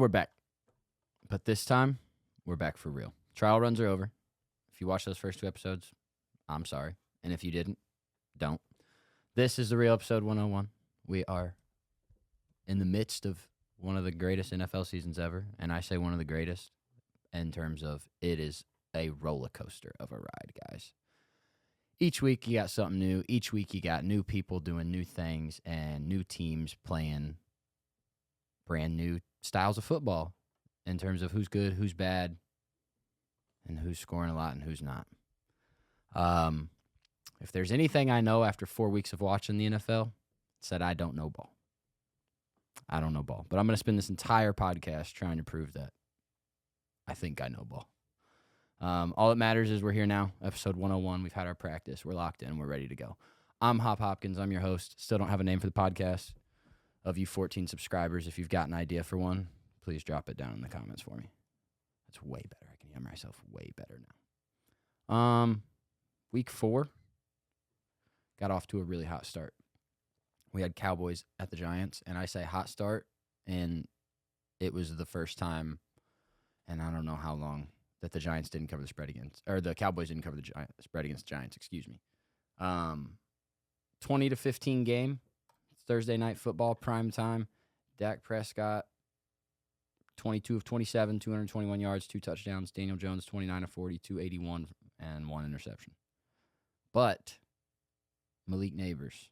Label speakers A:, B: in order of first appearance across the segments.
A: we're back. But this time, we're back for real. Trial runs are over. If you watched those first 2 episodes, I'm sorry. And if you didn't, don't. This is the Real Episode 101. We are in the midst of one of the greatest NFL seasons ever. And I say one of the greatest in terms of it is a roller coaster of a ride, guys. Each week you got something new. Each week you got new people doing new things and new teams playing brand new styles of football in terms of who's good, who's bad, and who's scoring a lot and who's not. If there's anything I know after 4 weeks of watching the NFL, it's that I don't know ball. I don't know ball. But I'm going to spend this entire podcast trying to prove that I think I know ball. All that matters is we're here now, episode 101. We've had our practice. We're locked in. We're ready to go. I'm Hop Hopkins. I'm your host. Still don't have a name for the podcast. Of you 14 subscribers, if you've got an idea for one, please drop it down in the comments for me. That's way better. I can hear myself way better now. Week 4 got off to a really hot start. We had Cowboys at the Giants, and I say hot start, and it was the first time, and I don't know how long, that the Giants didn't cover the spread against, or the Cowboys didn't cover the spread against the Giants, 20-15 game, Thursday night football, prime time. Dak Prescott, 22 of 27, 221 yards, 2 touchdowns. Daniel Jones, 29 of 40, 281, and 1 interception. But Malik Nabers,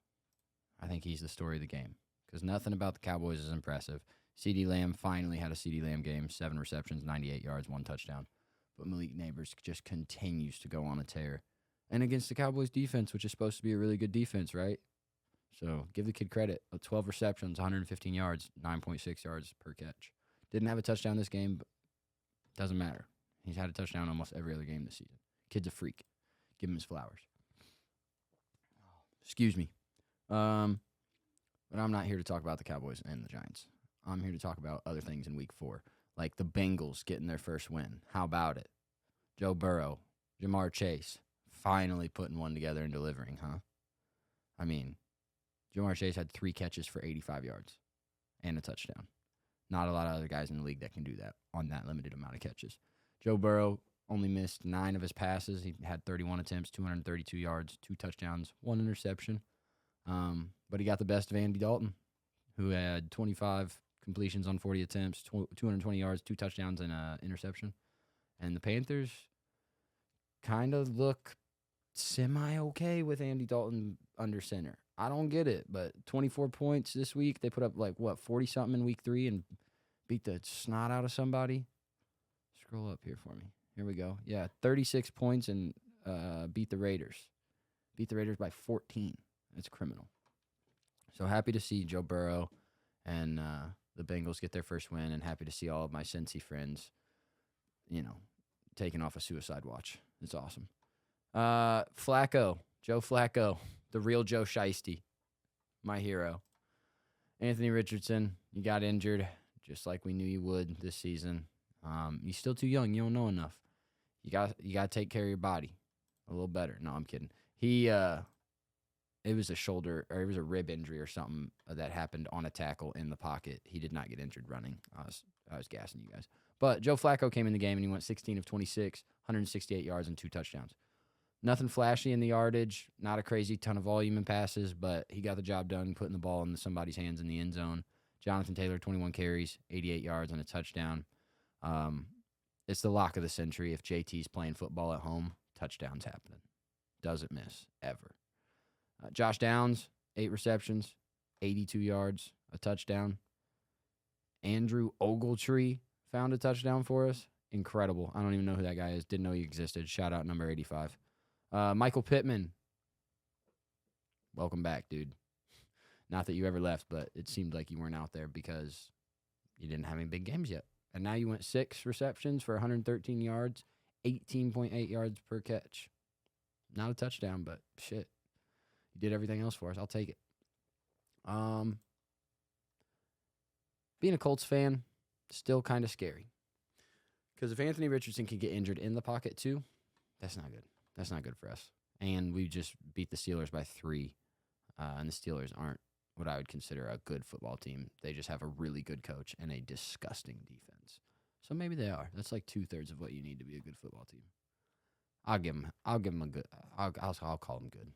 A: I think he's the story of the game because nothing about the Cowboys is impressive. CeeDee Lamb finally had a CeeDee Lamb game, 7 receptions, 98 yards, 1 touchdown. But Malik Nabers just continues to go on a tear. And against the Cowboys defense, which is supposed to be a really good defense, right? So give the kid credit. 12 receptions, 115 yards, 9.6 yards per catch. Didn't have a touchdown this game, but doesn't matter. He's had a touchdown almost every other game this season. Kid's a freak. Give him his flowers. Excuse me. But I'm not here to talk about the Cowboys and the Giants. I'm here to talk about other things in week 4, like the Bengals getting their first win. How about it? Joe Burrow, Jamar Chase, finally putting one together and delivering, huh? I mean, Jamar Chase had 3 catches for 85 yards and a touchdown. Not a lot of other guys in the league that can do that on that limited amount of catches. Joe Burrow only missed 9 of his passes. He had 31 attempts, 232 yards, 2 touchdowns, 1 interception. But he got the best of Andy Dalton, who had 25 completions on 40 attempts, 220 yards, 2 touchdowns, and an interception. And the Panthers kind of look semi-okay with Andy Dalton under center. I don't get it, but 24 points this week. They put up, 40-something in week 3 and beat the snot out of somebody. Scroll up here for me. Here we go. Yeah, 36 points and beat the Raiders. Beat the Raiders by 14. That's criminal. So happy to see Joe Burrow and the Bengals get their first win, and happy to see all of my Cincy friends, taking off a suicide watch. It's awesome. Joe Flacco, the real Joe Shiesty, my hero. Anthony Richardson, you got injured, just like we knew you would this season. You're still too young. You don't know enough. You got to take care of your body a little better. No, I'm kidding. It was a shoulder, or it was a rib injury or something that happened on a tackle in the pocket. He did not get injured running. I was gassing you guys. But Joe Flacco came in the game, and he went 16 of 26, 168 yards, and 2 touchdowns. Nothing flashy in the yardage, not a crazy ton of volume in passes, but he got the job done putting the ball in somebody's hands in the end zone. Jonathan Taylor, 21 carries, 88 yards, and a touchdown. It's the lock of the century. If JT's playing football at home, touchdowns happening. Doesn't miss, ever. Josh Downs, 8 receptions, 82 yards, a touchdown. Andrew Ogletree found a touchdown for us. Incredible. I don't even know who that guy is. Didn't know he existed. Shout out number 85. Michael Pittman. Welcome back, dude. Not that you ever left, but it seemed like you weren't out there because you didn't have any big games yet. And now you went 6 receptions for 113 yards, 18.8 yards per catch. Not a touchdown, but shit. You did everything else for us. I'll take it. Being a Colts fan, still kind of scary. Because if Anthony Richardson can get injured in the pocket too, that's not good. That's not good for us. And we just beat the Steelers by 3. And the Steelers aren't what I would consider a good football team. They just have a really good coach and a disgusting defense. So maybe they are. That's like 2/3 of what you need to be a good football team. I'll give them. I'll give them a good. I'll call them good.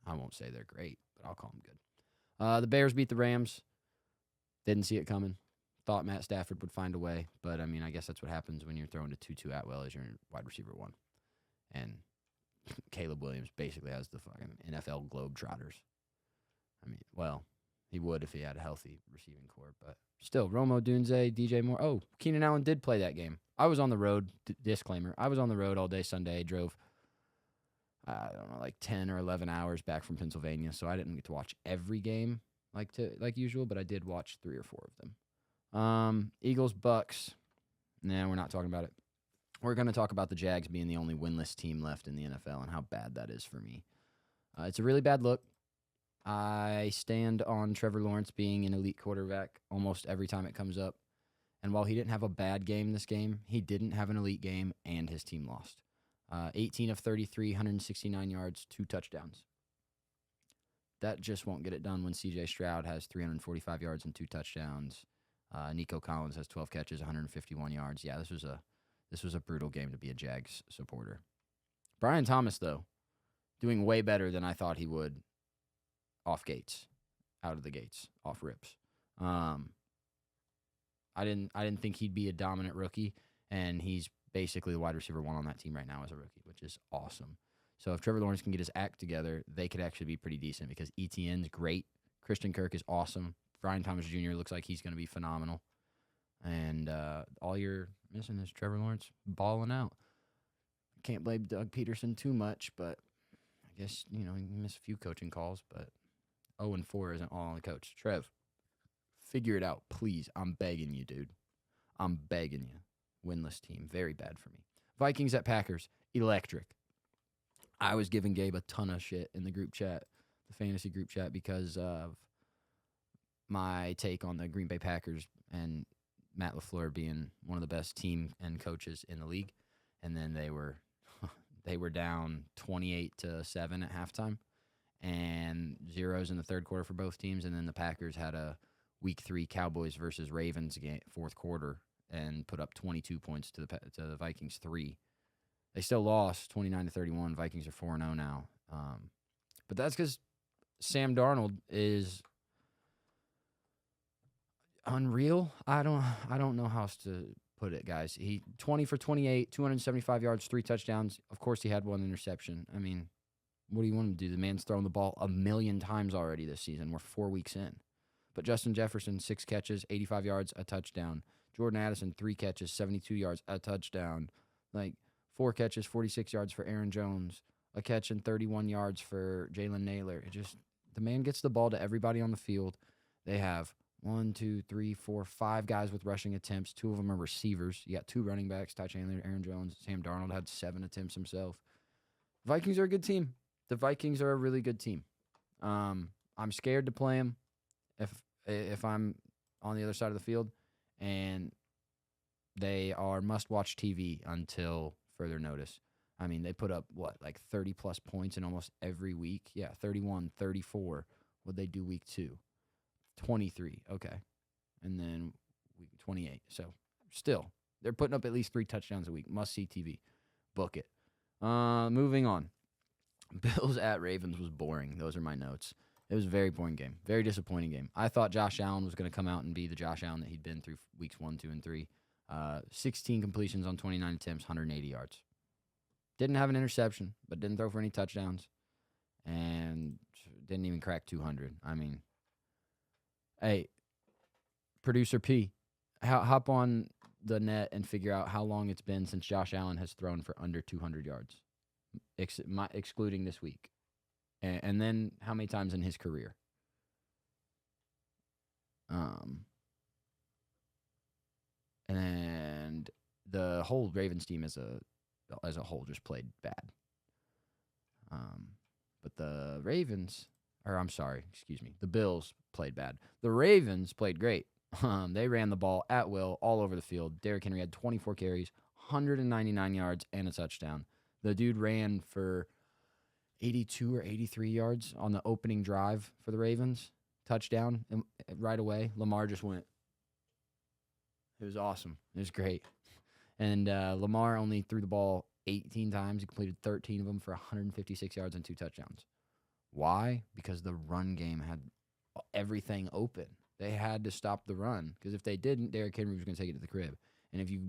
A: I won't say they're great, but I'll call them good. The Bears beat the Rams. Didn't see it coming. Thought Matt Stafford would find a way, but I mean, I guess that's what happens when you're throwing to Tutu Atwell as your wide receiver one, and Caleb Williams basically has the fucking NFL Globetrotters. I mean, well, he would if he had a healthy receiving core, but still, Rome Odunze, DJ Moore. Oh, Keenan Allen did play that game. I was on the road. Disclaimer: I was on the road all day Sunday. Drove, I don't know, like 10 or 11 hours back from Pennsylvania, so I didn't get to watch every game like usual, but I did watch 3 or 4 of them. Eagles, Bucks. Nah, we're not talking about it. We're going to talk about the Jags being the only winless team left in the NFL and how bad that is for me. It's a really bad look. I stand on Trevor Lawrence being an elite quarterback almost every time it comes up. And while he didn't have a bad game this game, he didn't have an elite game, and his team lost. 18 of 33, 169 yards, 2 touchdowns. That just won't get it done when C.J. Stroud has 345 yards and 2 touchdowns. Nico Collins has 12 catches, 151 yards. Yeah, this was a brutal game to be a Jags supporter. Brian Thomas, though, doing way better than I thought he would off gates, out of the gates, off rips. I didn't think he'd be a dominant rookie, and he's basically the wide receiver one on that team right now as a rookie, which is awesome. So if Trevor Lawrence can get his act together, they could actually be pretty decent because ETN's great. Christian Kirk is awesome. Brian Thomas Jr. looks like he's going to be phenomenal. And all you're missing is Trevor Lawrence balling out. Can't blame Doug Peterson too much, but I guess, he missed a few coaching calls, but 0-4 isn't all on the coach. Trev, figure it out, please. I'm begging you, dude. I'm begging you. Winless team. Very bad for me. Vikings at Packers. Electric. I was giving Gabe a ton of shit in the group chat, the fantasy group chat, because of my take on the Green Bay Packers and Matt LaFleur being one of the best team and coaches in the league. And then they were down 28-7 at halftime and zeros in the third quarter for both teams. And then the Packers had a Week 3 Cowboys versus Ravens game, fourth quarter, and put up 22 points to the Vikings 3. They still lost 29-31. Vikings are 4-0 now. But that's because Sam Darnold is unreal. I don't know how else to put it, guys. He 20 for 28, 275 yards, 3 touchdowns. Of course, he had 1 interception. I mean, what do you want him to do? The man's thrown the ball 1,000,000 times already this season. We're 4 weeks in. But Justin Jefferson, 6 catches, 85 yards, a touchdown. Jordan Addison, 3 catches, 72 yards, a touchdown. 4 catches, 46 yards for Aaron Jones. A catch and 31 yards for Jalen Naylor. The man gets the ball to everybody on the field. They have 5 guys with rushing attempts. 2 of them are receivers. You got 2 running backs, Ty Chandler, Aaron Jones. Sam Darnold had 7 attempts himself. Vikings are a good team. The Vikings are a really good team. I'm scared to play them if I'm on the other side of the field, and they are must-watch TV until further notice. I mean, they put up, 30-plus points in almost every week? Yeah, 31, 34. What'd they do week 2? 23, okay. And then week 28. So, still, they're putting up at least 3 touchdowns a week. Must-see TV. Book it. Moving on. Bills at Ravens was boring. Those are my notes. It was a very boring game. Very disappointing game. I thought Josh Allen was going to come out and be the Josh Allen that he'd been through weeks 1, 2, and 3. 16 completions on 29 attempts, 180 yards. Didn't have an interception, but didn't throw for any touchdowns. And didn't even crack 200. I mean, hey, Producer P, hop on the net and figure out how long it's been since Josh Allen has thrown for under 200 yards, excluding this week. And then how many times in his career? And the whole Ravens team as a whole just played bad. But the Bills played bad. The Ravens played great. They ran the ball at will all over the field. Derrick Henry had 24 carries, 199 yards, and a touchdown. The dude ran for 82 or 83 yards on the opening drive for the Ravens touchdown right away. Lamar just went. It was awesome. It was great. And Lamar only threw the ball 18 times. He completed 13 of them for 156 yards and 2 touchdowns. Why? Because the run game had everything open. They had to stop the run, because if they didn't, Derrick Henry was going to take it to the crib. And if you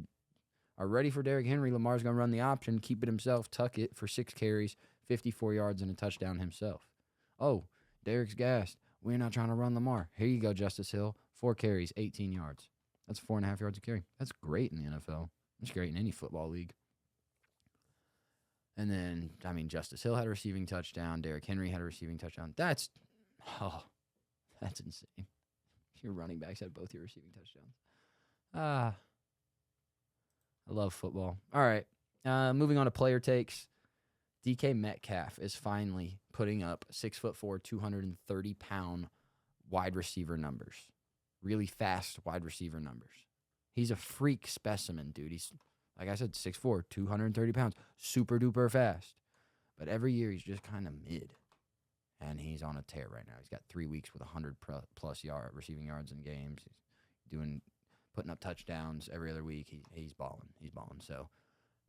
A: are ready for Derrick Henry, Lamar's going to run the option, keep it himself, tuck it for 6 carries, 54 yards, and a touchdown himself. Oh, Derrick's gassed. We're not trying to run Lamar. Here you go, Justice Hill. 4 carries, 18 yards. That's 4.5 yards a carry. That's great in the NFL. That's great in any football league. And then, Justice Hill had a receiving touchdown. Derrick Henry had a receiving touchdown. That's insane. Your running backs had both your receiving touchdowns. I love football. All right. Moving on to player takes. DK Metcalf is finally putting up 6'4", 230-pound wide receiver numbers. Really fast wide receiver numbers. He's a freak specimen, dude. He's, like I said, 6'4", 230 pounds. Super duper fast. But every year he's just kind of mid. And he's on a tear right now. He's got 3 weeks with 100-plus receiving yards in games. He's putting up touchdowns every other week. He's balling. He's balling. So,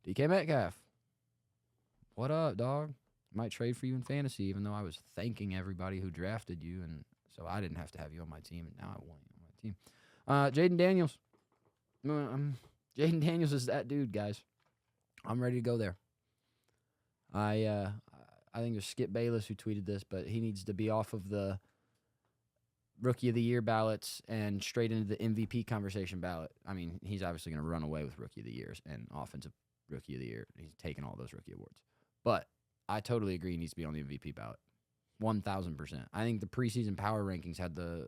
A: DK Metcalf, what up, dog? Might trade for you in fantasy, even though I was thanking everybody who drafted you, and so I didn't have to have you on my team, and now I want you on my team. Jaden Daniels. Jaden Daniels is that dude, guys. I'm ready to go there. I think it was Skip Bayless who tweeted this, but he needs to be off of the Rookie of the Year ballots and straight into the MVP conversation ballot. He's obviously going to run away with Rookie of the Years and Offensive Rookie of the Year. He's taking all those rookie awards. But I totally agree he needs to be on the MVP ballot. 1,000%. I think the preseason power rankings had the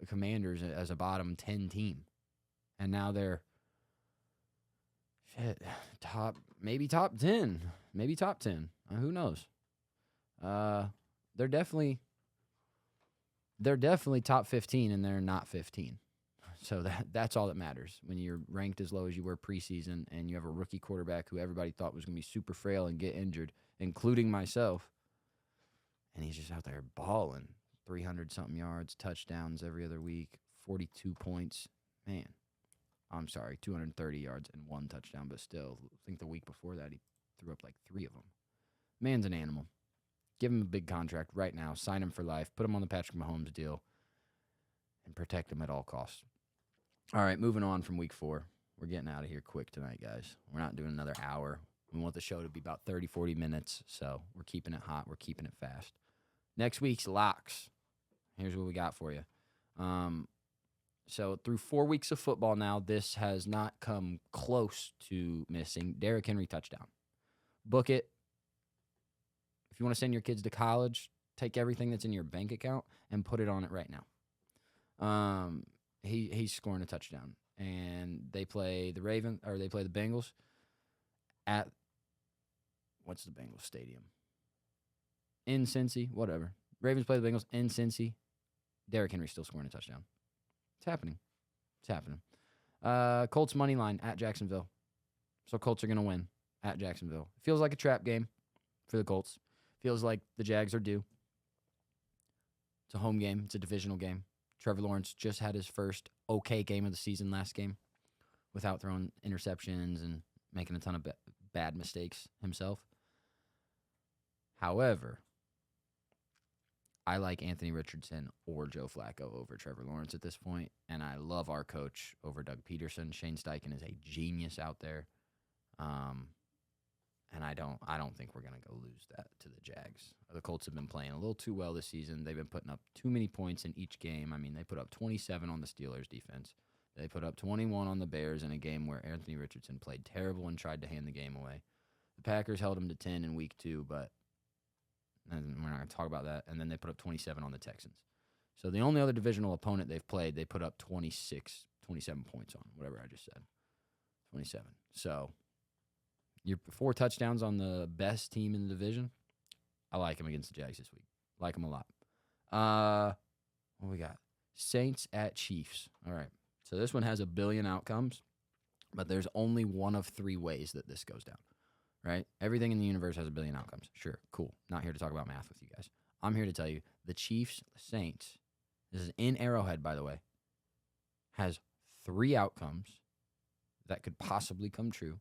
A: Commanders as a bottom 10 team. And now they're top 10. Maybe top 10. Who knows? They're definitely top 15, and they're not 15. So that's all that matters when you're ranked as low as you were preseason, and you have a rookie quarterback who everybody thought was going to be super frail and get injured, including myself. And he's just out there balling, 300-something yards, touchdowns every other week, 42 points. Man, I'm sorry, 230 yards and 1 touchdown, but still, I think the week before that he threw up like 3 of them. Man's an animal. Give him a big contract right now. Sign him for life. Put him on the Patrick Mahomes deal. And protect him at all costs. All right, moving on from week 4. We're getting out of here quick tonight, guys. We're not doing another hour. We want the show to be about 30, 40 minutes. So we're keeping it hot. We're keeping it fast. Next week's locks. Here's what we got for you. So through 4 weeks of football now, this has not come close to missing. Derrick Henry touchdown. Book it. If you want to send your kids to college, take everything that's in your bank account and put it on it right now. He's scoring a touchdown, and they play the Bengals at what's the Bengals stadium? In Cincy, whatever. Ravens play the Bengals in Cincy. Derrick Henry's still scoring a touchdown. It's happening. Colts money line at Jacksonville. So Colts are going to win at Jacksonville. Feels like a trap game for the Colts. Feels like the Jags are due. It's a home game. It's a divisional game. Trevor Lawrence just had his first okay game of the season last game without throwing interceptions and making a ton of bad mistakes himself. However, I like Anthony Richardson or Joe Flacco over Trevor Lawrence at this point, and I love our coach over Doug Peterson. Shane Steichen is a genius out there. And I don't think we're going to go lose that to the Jags. The Colts have been playing a little too well this season. They've been putting up too many points in each game. They put up 27 on the Steelers defense. They put up 21 on the Bears in a game where Anthony Richardson played terrible and tried to hand the game away. The Packers held them to 10 in week 2, but we're not going to talk about that. And then they put up 27 on the Texans. So the only other divisional opponent they've played, they put up 27 points on, whatever I just said. 27. So your 4 touchdowns on the best team in the division. I like him against the Jags this week. Like him a lot. What we got? Saints at Chiefs. All right. So this one has a billion outcomes, but there's only one of 3 ways that this goes down. Right? Everything in the universe has a billion outcomes. Sure. Cool. Not here to talk about math with you guys. I'm here to tell you the Chiefs, Saints This is in Arrowhead, by the way. Has 3 outcomes that could possibly come true,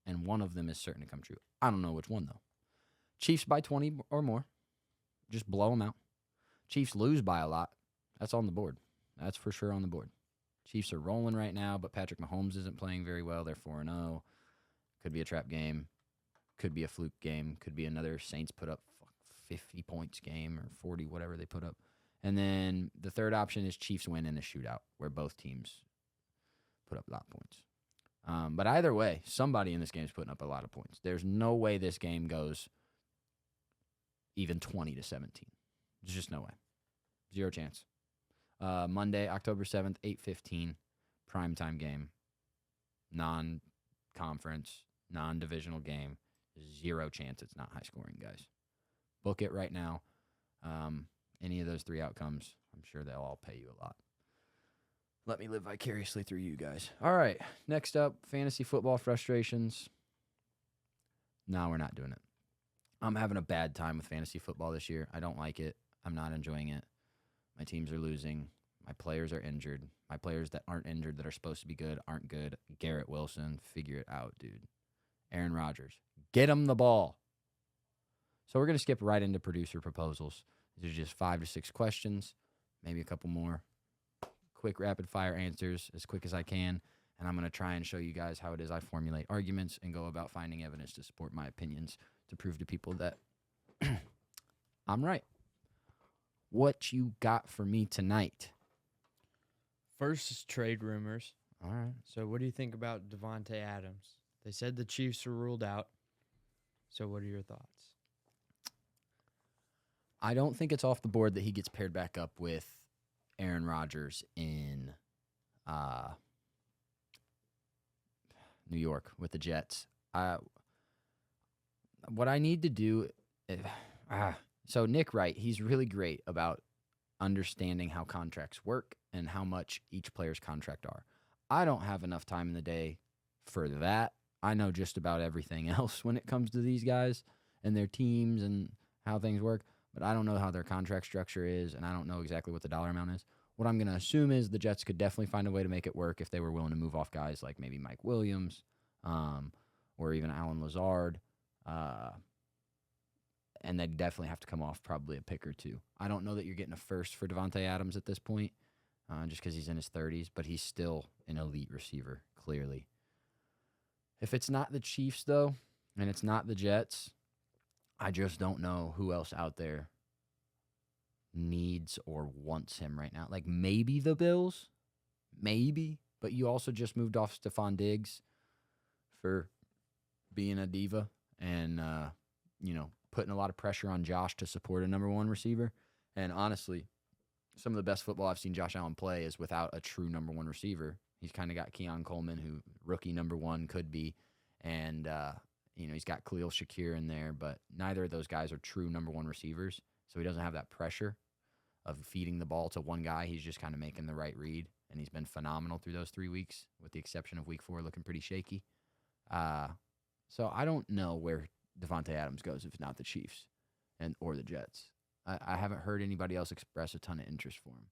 A: and one of them is certain to come true. I don't know which one, though. Chiefs by 20 or more. Just blow them out. Chiefs lose by a lot. That's on the board. That's for sure on the board. Chiefs are rolling right now, but Patrick Mahomes isn't playing very well. They're 4-0. Could be a trap game. Could be a fluke game. Could be another Saints put up 50 points game or 40, whatever they put up. And then the third option is Chiefs win in a shootout where both teams put up a lot of points. But either way, somebody in this game is putting up a lot of points. There's no way this game goes even 20-17. There's just no way. 0 chance. Monday, October 7th, 8:15, primetime game. Non-conference, non-divisional game. 0 chance it's not high scoring, guys. Book it right now. Any of those 3 outcomes, I'm sure they'll all pay you a lot. Let me live vicariously through you guys. All right, next up, fantasy football frustrations. No, we're not doing it. I'm having a bad time with fantasy football this year. I don't like it. I'm not enjoying it. My teams are losing. My players are injured. My players that aren't injured that are supposed to be good aren't good. Garrett Wilson, figure it out, dude. Aaron Rodgers, get him the ball. So we're going to skip right into producer proposals. These are just 5 to 6 questions, maybe a couple more. Quick rapid-fire answers as quick as I can, and I'm going to try and show you guys how it is I formulate arguments and go about finding evidence to support my opinions to prove to people that I'm right. What you got for me tonight?
B: First is trade rumors.
A: All right.
B: So what do you think about Devontae Adams? They said the Chiefs are ruled out. So what are your thoughts?
A: I don't think it's off the board that he gets paired back up with Aaron Rodgers in New York with the Jets. What I need to do, so Nick Wright, he's really great about understanding how contracts work and how much each player's contract are. I don't have enough time in the day for that. I know just about everything else when it comes to these guys and their teams and how things work, but I don't know how their contract structure is, and I don't know exactly what the dollar amount is. What I'm going to assume is the Jets could definitely find a way to make it work if they were willing to move off guys like maybe Mike Williams or even Alan Lazard. And they'd definitely have to come off probably a pick or 2. I don't know that you're getting a first for Devontae Adams at this point just because he's in his 30s, but he's still an elite receiver, clearly. If it's not the Chiefs, though, and it's not the Jets, I just don't know who else out there needs or wants him right now. Like maybe the Bills, maybe, but you also just moved off Stephon Diggs for being a diva and, putting a lot of pressure on Josh to support a number 1 receiver. And honestly, some of the best football I've seen Josh Allen play is without a true number 1 receiver. He's kind of got Keon Coleman, who rookie number 1 could be, and he's got Khalil Shakir in there, but neither of those guys are true number 1 receivers, so he doesn't have that pressure of feeding the ball to one guy. He's just kind of making the right read, and he's been phenomenal through those 3 weeks, with the exception of week 4 looking pretty shaky. So I don't know where Devontae Adams goes if it's not the Chiefs or the Jets. I haven't heard anybody else express a ton of interest for him.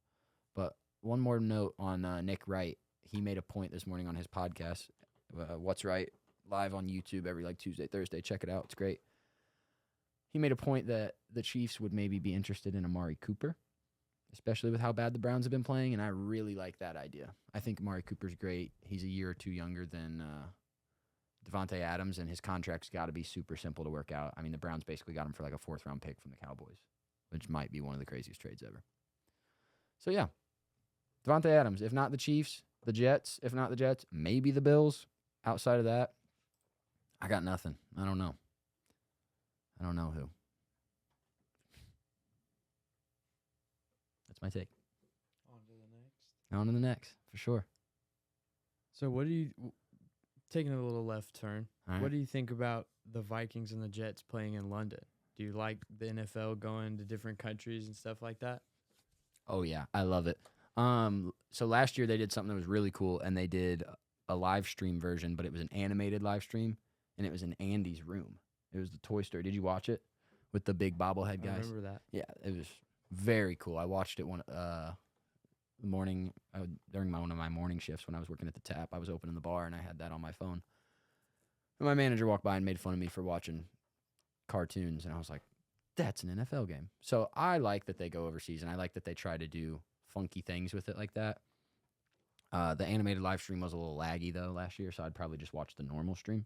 A: But one more note on Nick Wright. He made a point this morning on his podcast, What's Right, live on YouTube every Tuesday, Thursday. Check it out. It's great. He made a point that the Chiefs would maybe be interested in Amari Cooper, especially with how bad the Browns have been playing, and I really like that idea. I think Amari Cooper's great. He's a year or 2 younger than Devontae Adams, and his contract's got to be super simple to work out. I mean, the Browns basically got him for like a 4th-round pick from the Cowboys, which might be one of the craziest trades ever. So, yeah, Devontae Adams, if not the Chiefs, the Jets, if not the Jets, maybe the Bills. Outside of that, I got nothing. I don't know. I don't know who. That's my take. On to the next, for sure.
B: So what do you, taking a little left turn,
A: All right.
B: what do you think about the Vikings and the Jets playing in London? Do you like the NFL going to different countries and stuff like that?
A: Oh, yeah. I love it. So last year they did something that was really cool, and they did a live stream version, but it was an animated live stream, and it was in Andy's room. It was the Toy Story. Did you watch it with the big bobblehead guys?
B: I remember that.
A: Yeah, it was very cool. I watched it the morning during one of my morning shifts when I was working at the tap. I was opening the bar and I had that on my phone. And my manager walked by and made fun of me for watching cartoons, and I was like, "That's an NFL game." So I like that they go overseas, and I like that they try to do funky things with it like that. The animated live stream was a little laggy though last year, so I'd probably just watch the normal stream.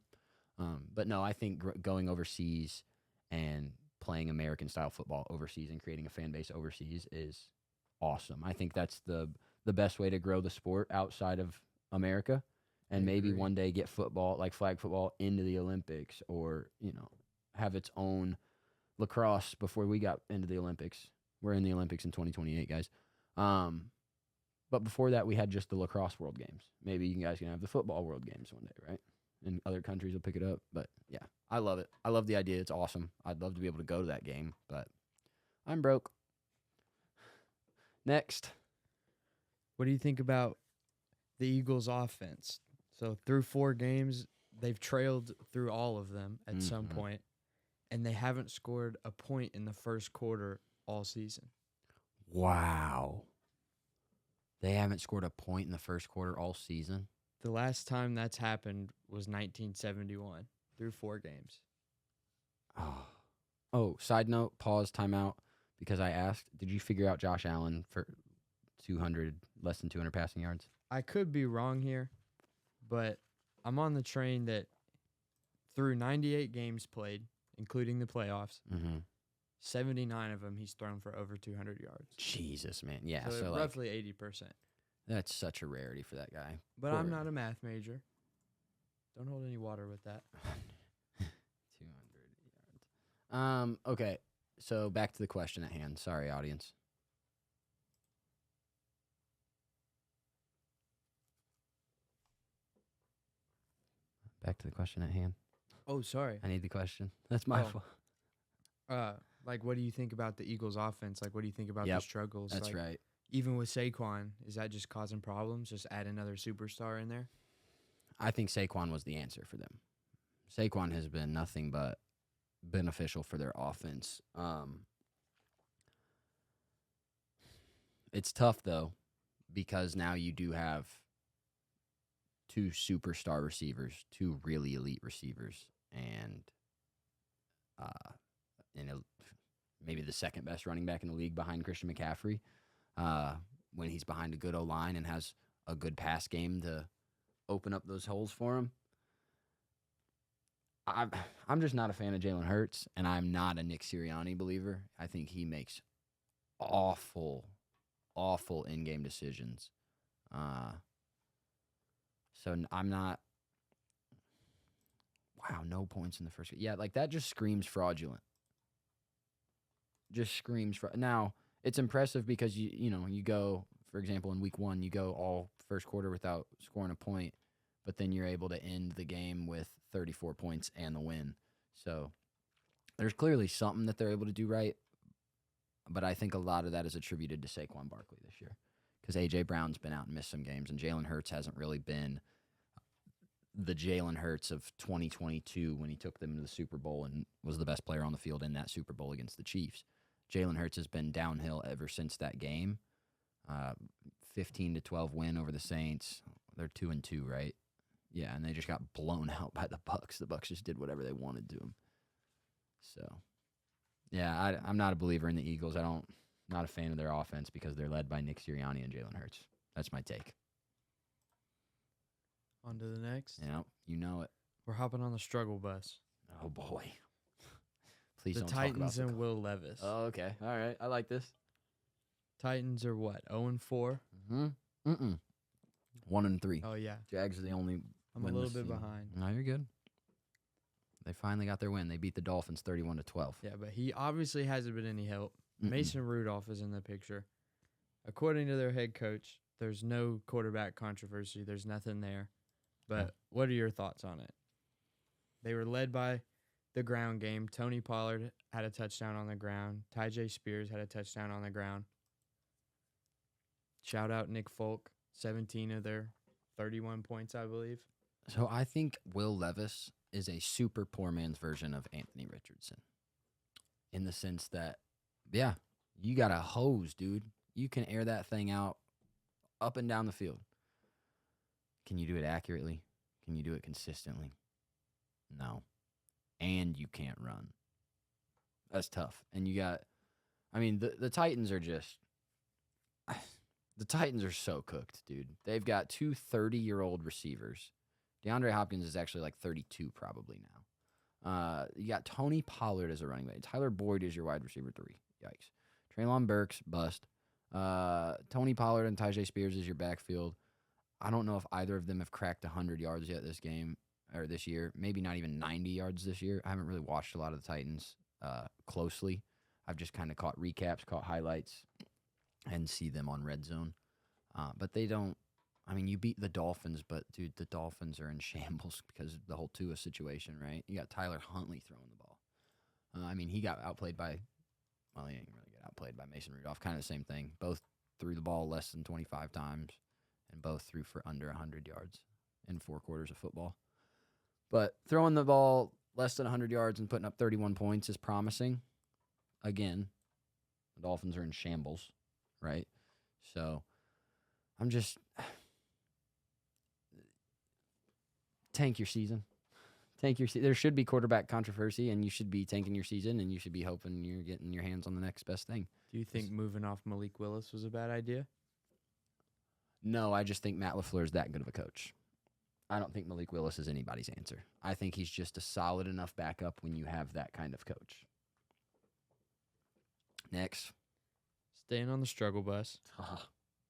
A: But no, I think going overseas and playing American style football overseas and creating a fan base overseas is awesome. I think that's the best way to grow the sport outside of America, and
B: I
A: maybe
B: agree.
A: one day get football, like flag football, into the Olympics, or have its own lacrosse before we got into the Olympics. We're in the Olympics in 2028, guys. But before that, we had just the lacrosse World Games. Maybe you guys can have the football World Games one day, right? And other countries will pick it up. But yeah, I love it. I love the idea. It's awesome. I'd love to be able to go to that game, but I'm broke. Next.
B: What do you think about the Eagles' offense? So through 4 games, they've trailed through all of them at some
A: Mhm.
B: point, and they haven't scored a point in the first quarter all season.
A: Wow. They haven't scored a point in the first quarter all season.
B: The last time that's happened was 1971 through 4 games.
A: Oh, side note, pause, timeout, because I asked, did you figure out Josh Allen for less than 200 passing yards?
B: I could be wrong here, but I'm on the train that through 98 games played, including the playoffs,
A: Mm-hmm.
B: 79 of them he's thrown for over 200 yards.
A: Jesus, man. Yeah,
B: So,
A: so like,
B: roughly 80%.
A: that's such a rarity for that guy.
B: But I'm
A: Poor-
B: not a math major. Don't hold any water with that.
A: 200 yards. Okay, so back to the question at hand. Sorry, audience. Back to the question at hand.
B: Oh, sorry.
A: I need the question. That's my
B: Oh.
A: fault.
B: Like, what do you think about the Eagles' offense? Like, what do you think about
A: Yep,
B: the struggles?
A: That's
B: like,
A: right.
B: Even with Saquon, is that just causing problems? Just add another superstar in there?
A: I think Saquon was the answer for them. Saquon has been nothing but beneficial for their offense. It's tough though, because now you do have two superstar receivers, two really elite receivers, and maybe the second best running back in the league behind Christian McCaffrey. When he's behind a good O line and has a good pass game to open up those holes for him. I'm just not a fan of Jalen Hurts, and I'm not a Nick Sirianni believer. I think he makes awful in-game decisions. I'm not. Wow, no points in the first. Yeah, like that just screams fraudulent. Just screams now. It's impressive because you go, for example, in week 1 you go all first quarter without scoring a point, but then you're able to end the game with 34 points and the win. So there's clearly something that they're able to do right, but I think a lot of that is attributed to Saquon Barkley this year because A.J. Brown's been out and missed some games, and Jalen Hurts hasn't really been the Jalen Hurts of 2022 when he took them to the Super Bowl and was the best player on the field in that Super Bowl against the Chiefs. Jalen Hurts has been downhill ever since that game. 15-12 win over the Saints. They're 2-2, right? Yeah, and they just got blown out by the Bucs. The Bucs just did whatever they wanted to them. So, yeah, I'm not a believer in the Eagles. Not a fan of their offense because they're led by Nick Sirianni and Jalen Hurts. That's my take.
B: On to the next.
A: You know it.
B: We're hopping on the struggle bus.
A: Oh boy. Please
B: The
A: don't talk about
B: Titans and Will Levis.
A: Oh, okay. All right. I like this.
B: Titans are what? 0-4?
A: Mm-hmm. 1-3.
B: Oh, yeah.
A: Jags are the only.
B: I'm a
A: win
B: little
A: this
B: bit
A: season.
B: behind.
A: No, you're good. They finally got their win. They beat the Dolphins 31-12.
B: Yeah, but he obviously hasn't been any help.
A: Mm-mm.
B: Mason Rudolph is in the picture. According to their head coach, there's no quarterback controversy. There's nothing there. But what are your thoughts on it? They were led by the ground game. Tony Pollard had a touchdown on the ground. Tyjae Spears had a touchdown on the ground. Shout out Nick Folk, 17 of their 31 points, I believe.
A: So I think Will Levis is a super poor man's version of Anthony Richardson. In the sense that, yeah, you got a hose, dude. You can air that thing out up and down the field. Can you do it accurately? Can you do it consistently? No. And you can't run. That's tough. And you got, I mean, the Titans are just, the Titans are so cooked, dude. They've got two 30-year-old receivers. DeAndre Hopkins is actually like 32 probably now. You got Tony Pollard as a running back. Tyler Boyd is your wide receiver 3. Yikes. Treylon Burks, bust. Tony Pollard and Tyjae Spears is your backfield. I don't know if either of them have cracked 100 yards yet this game or this year. Maybe not even 90 yards this year. I haven't really watched a lot of the Titans closely. I've just kind of caught recaps, caught highlights, and see them on Red Zone. But they don't. I mean, you beat the Dolphins, but, dude, the Dolphins are in shambles because of the whole Tua situation, right? You got Tyler Huntley throwing the ball. I mean, he got outplayed by, well, he didn't really get outplayed by Mason Rudolph. Kind of the same thing. Both threw the ball less than 25 times, and both threw for under 100 yards in 4 quarters of football. But throwing the ball less than 100 yards and putting up 31 points is promising. Again, the Dolphins are in shambles, right? So I'm just... tank your season. There should be quarterback controversy, and you should be tanking your season, and you should be hoping you're getting your hands on the next best thing.
B: Do you think moving off Malik Willis was a bad idea?
A: No, I just think Matt LaFleur is that good of a coach. I don't think Malik Willis is anybody's answer. I think he's just a solid enough backup when you have that kind of coach. Next.
B: Staying on the struggle bus.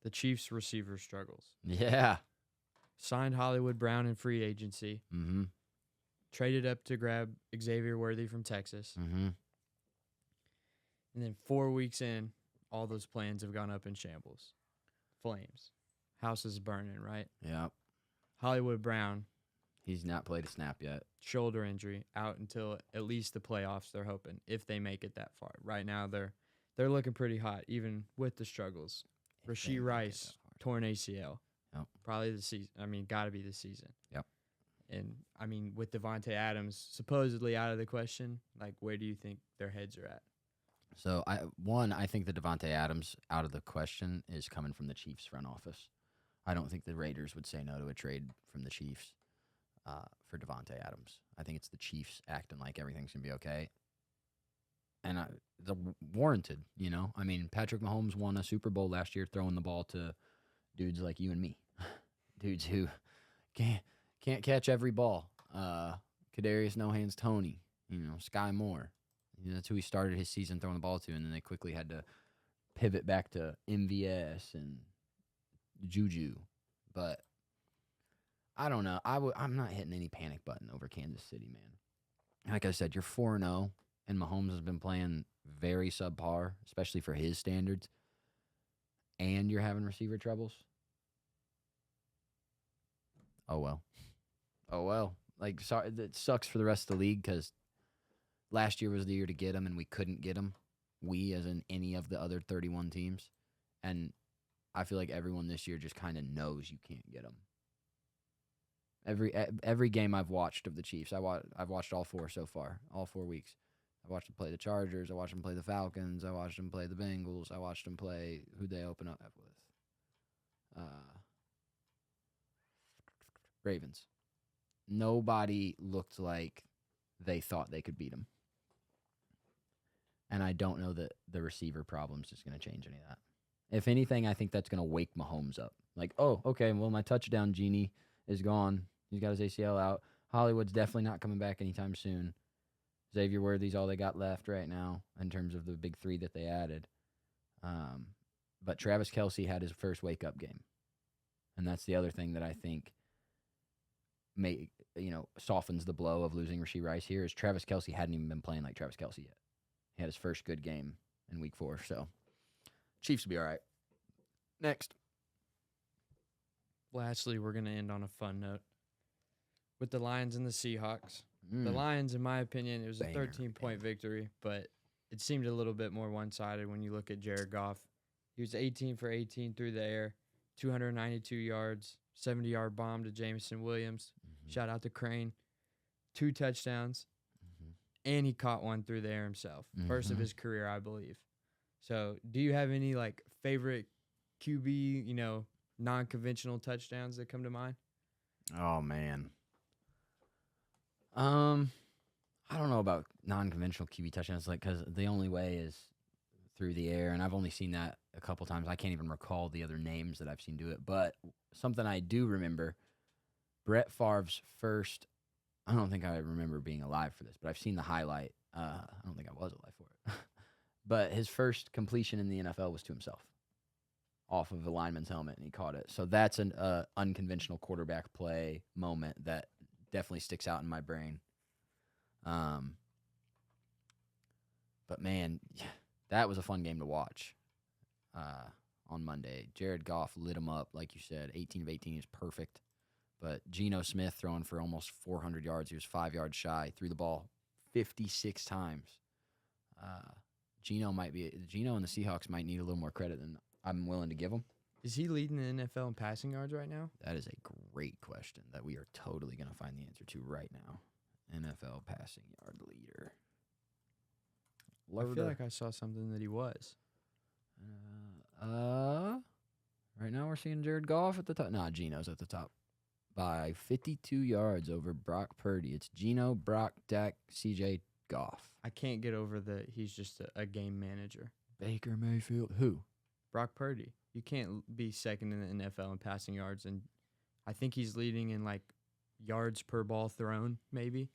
B: The Chiefs receiver struggles.
A: Yeah.
B: Signed Hollywood Brown in free agency.
A: Mm-hmm.
B: Traded up to grab Xavier Worthy from Texas.
A: Mm-hmm.
B: And then 4 weeks in, all those plans have gone up in shambles. Flames. House is burning, right?
A: Yep.
B: Hollywood Brown.
A: He's not played a snap yet.
B: Shoulder injury. Out until at least the playoffs, they're hoping, if they make it that far. Right now, they're looking pretty hot, even with the struggles. Rashee Rice, torn ACL.
A: Yep.
B: Probably the season. I mean, got to be the season.
A: Yep.
B: And, I mean, with Devontae Adams supposedly out of the question, like, where do you think their heads are at?
A: So, I think the Devontae Adams out of the question is coming from the Chiefs front office. I don't think the Raiders would say no to a trade from the Chiefs for Devontae Adams. I think it's the Chiefs acting like everything's going to be okay. And the warranted, you know? I mean, Patrick Mahomes won a Super Bowl last year throwing the ball to dudes like you and me. Dudes who can't catch every ball. Kadarius No Hands Toney, Sky Moore. That's who he started his season throwing the ball to, and then they quickly had to pivot back to MVS and Juju. But I don't know. I'm not hitting any panic button over Kansas City, man. Like I said, you're 4-0, and Mahomes has been playing very subpar, especially for his standards, and you're having receiver troubles. Oh, well. Like, sorry, it sucks for the rest of the league because last year was the year to get him, and we couldn't get him. We, as in any of the other 31 teams. And I feel like everyone this year just kind of knows you can't get him. Every game I've watched of the Chiefs, I've watched all 4 so far, all 4 weeks. I watched them play the Chargers. I watched them play the Falcons. I watched them play the Bengals. I watched them play who'd they open up with? Ravens. Nobody looked like they thought they could beat them. And I don't know that the receiver problems is going to change any of that. If anything, I think that's going to wake Mahomes up. Like, oh, okay, well, my touchdown genie is gone. He's got his ACL out. Hollywood's definitely not coming back anytime soon. Xavier Worthy's all they got left right now in terms of the big 3 that they added. But Travis Kelce had his first wake-up game. And that's the other thing that I think softens the blow of losing Rashee Rice here is Travis Kelce hadn't even been playing like Travis Kelce yet. He had his first good game in week 4, so Chiefs will be all right. Next.
B: Lastly, we're going to end on a fun note with the Lions and the Seahawks. The Lions, in my opinion, it was a 13-point victory, but it seemed a little bit more one-sided when you look at Jared Goff. He was 18 for 18 through the air, 292 yards, 70-yard bomb to Jameson Williams. Mm-hmm. Shout out to Crane. 2 touchdowns, and he caught one through the air himself. Mm-hmm. First of his career, I believe. So do you have any, favorite QB, non-conventional touchdowns that come to mind?
A: Oh man. I don't know about non-conventional QB touchdowns, like because the only way is through the air, and I've only seen that a couple times. I can't even recall the other names that I've seen do it. But something I do remember, Brett Favre's first. I don't think I remember being alive for this, but I've seen the highlight. I don't think I was alive for it. But his first completion in the NFL was to himself, off of a lineman's helmet, and he caught it. So that's an unconventional quarterback play moment that definitely sticks out in my brain. But man, that was a fun game to watch. On Monday, Jared Goff lit him up, like you said. 18 of 18 is perfect. But Geno Smith throwing for almost 400 yards. He was 5 yards shy. Threw the ball 56 times. Geno and the Seahawks might need a little more credit than I'm willing to give them.
B: Is he leading the NFL in passing yards right now?
A: That is a great question that we are totally going to find the answer to right now. NFL passing yard leader.
B: I feel like I saw something that he was.
A: Right now we're seeing Jared Goff at the top. Nah, Geno's at the top by 52 yards over Brock Purdy. It's Geno, Brock, Dak, CJ, Goff.
B: I can't get over that he's just a game manager.
A: Baker Mayfield. Who?
B: Brock Purdy. You can't be second in the NFL in passing yards, and I think he's leading in like yards per ball thrown, maybe.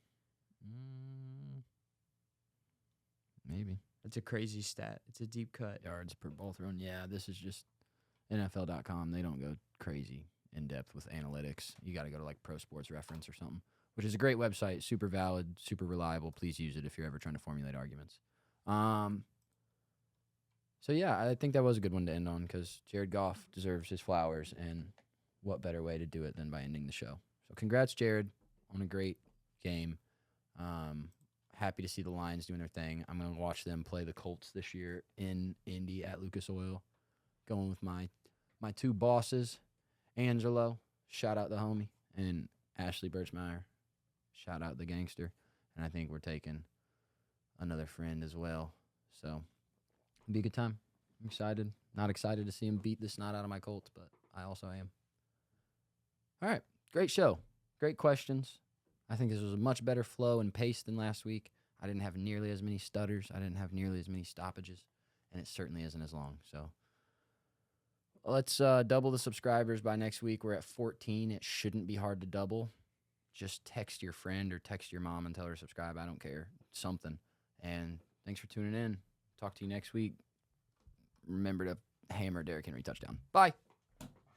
A: Maybe.
B: That's a crazy stat. It's a deep cut.
A: Yards per ball thrown. Yeah, this is just NFL.com. They don't go crazy in depth with analytics. You got to go to like Pro Sports Reference or something, which is a great website, super valid, super reliable. Please use it if you're ever trying to formulate arguments. So yeah, I think that was a good one to end on because Jared Goff deserves his flowers, and what better way to do it than by ending the show? So congrats, Jared, on a great game. Happy to see the Lions doing their thing. I'm going to watch them play the Colts this year in Indy at Lucas Oil. Going with my two bosses, Angelo, shout out the homie, and Ashley Birchmeyer, shout out the gangster. And I think we're taking another friend as well. So it'll be a good time. I'm excited. Not excited to see him beat the snot out of my Colts, but I also am. All right, great show. Great questions. I think this was a much better flow and pace than last week. I didn't have nearly as many stutters. I didn't have nearly as many stoppages, and it certainly isn't as long. So let's double the subscribers by next week. We're at 14. It shouldn't be hard to double. Just text your friend or text your mom and tell her to subscribe. I don't care. Something. And thanks for tuning in. Talk to you next week. Remember to hammer Derrick Henry touchdown. Bye.